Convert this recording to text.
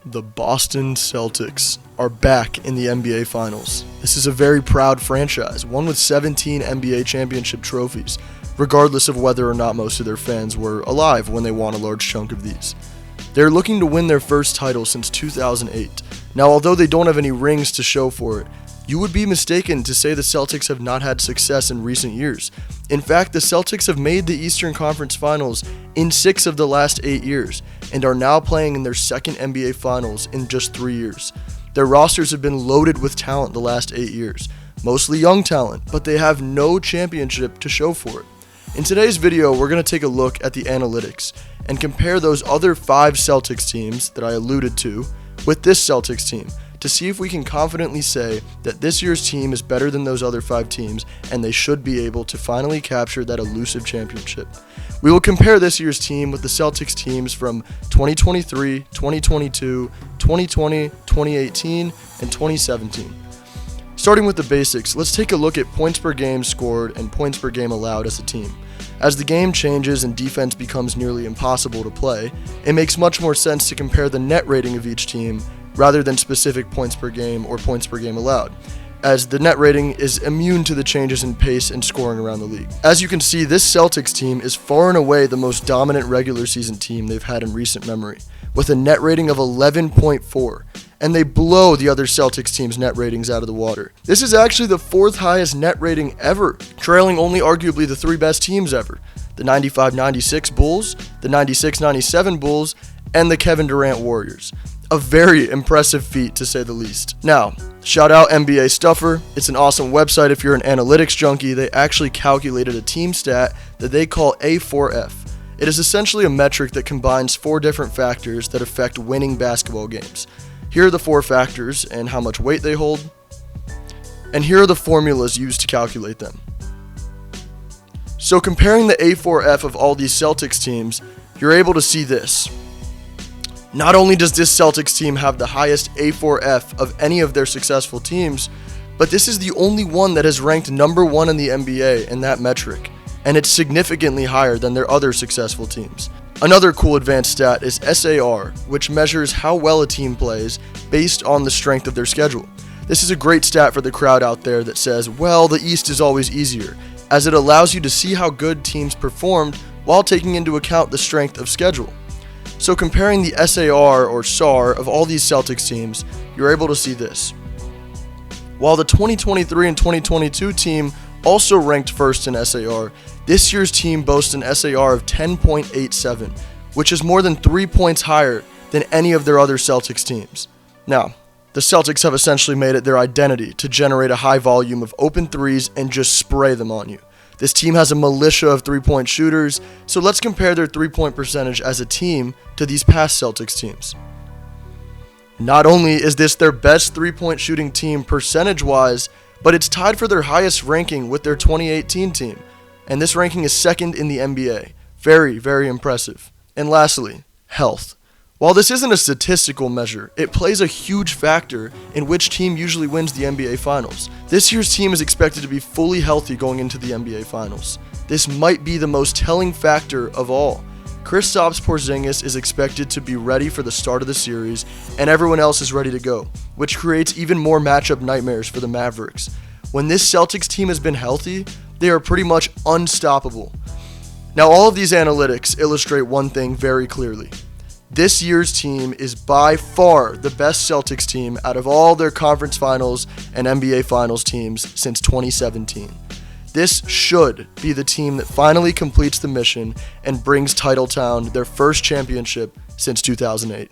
The Boston Celtics are back in the NBA Finals. This is a very proud franchise, one with 17 NBA championship trophies, regardless of whether or not most of their fans were alive when they won a large chunk of these. They're looking to win their first title since 2008. Now, although they don't have any rings to show for it, you would be mistaken to say the Celtics have not had success in recent years. In fact, the Celtics have made the Eastern Conference Finals in 6 of the last 8 years and are now playing in their second NBA Finals in just 3 years. Their rosters have been loaded with talent the last 8 years, mostly young talent, but they have no championship to show for it. In today's video, we're going to take a look at the analytics and compare those other 5 Celtics teams that I alluded to with this Celtics team, to see if we can confidently say that this year's team is better than those other 5 teams and they should be able to finally capture that elusive championship. We will compare this year's team with the Celtics teams from 2023, 2022, 2020, 2018, and 2017. Starting with the basics, let's take a look at points per game scored and points per game allowed as a team. As the game changes and defense becomes nearly impossible to play, it makes much more sense to compare the net rating of each team rather than specific points per game or points per game allowed, as the net rating is immune to the changes in pace and scoring around the league. As you can see, this Celtics team is far and away the most dominant regular season team they've had in recent memory, with a net rating of 11.4, and they blow the other Celtics teams' net ratings out of the water. This is actually the 4th highest net rating ever, trailing only arguably the 3 best teams ever: the 95-96 Bulls, the 96-97 Bulls, and the Kevin Durant Warriors. A very impressive feat, to say the least. Now, shout out NBA Stuffer. It's an awesome website if you're an analytics junkie. They actually calculated a team stat that they call A4F. It is essentially a metric that combines 4 different factors that affect winning basketball games. Here are the 4 factors and how much weight they hold. And here are the formulas used to calculate them. So comparing the A4F of all these Celtics teams, you're able to see this. Not only does this Celtics team have the highest A4F of any of their successful teams, but this is the only one that has ranked number 1 in the NBA in that metric, and it's significantly higher than their other successful teams. Another cool advanced stat is SAR, which measures how well a team plays based on the strength of their schedule. This is a great stat for the crowd out there that says, well, the East is always easier, as it allows you to see how good teams performed while taking into account the strength of schedule. So comparing the SAR or SAR of all these Celtics teams, you're able to see this. While the 2023 and 2022 team also ranked first in SAR, this year's team boasts an SAR of 10.87, which is more than 3 points higher than any of their other Celtics teams. Now, the Celtics have essentially made it their identity to generate a high volume of open threes and just spray them on you. This team has a militia of 3-point shooters, so let's compare their 3-point percentage as a team to these past Celtics teams. Not only is this their best 3-point shooting team percentage-wise, but it's tied for their highest ranking with their 2018 team, and this ranking is 2nd in the NBA. Very, very impressive. And lastly, health. While this isn't a statistical measure, it plays a huge factor in which team usually wins the NBA Finals. This year's team is expected to be fully healthy going into the NBA Finals. This might be the most telling factor of all. Kristaps Porzingis is expected to be ready for the start of the series, and everyone else is ready to go, which creates even more matchup nightmares for the Mavericks. When this Celtics team has been healthy, they are pretty much unstoppable. Now, all of these analytics illustrate one thing very clearly. This year's team is by far the best Celtics team out of all their conference finals and NBA finals teams since 2017. This should be the team that finally completes the mission and brings Titletown their first championship since 2008.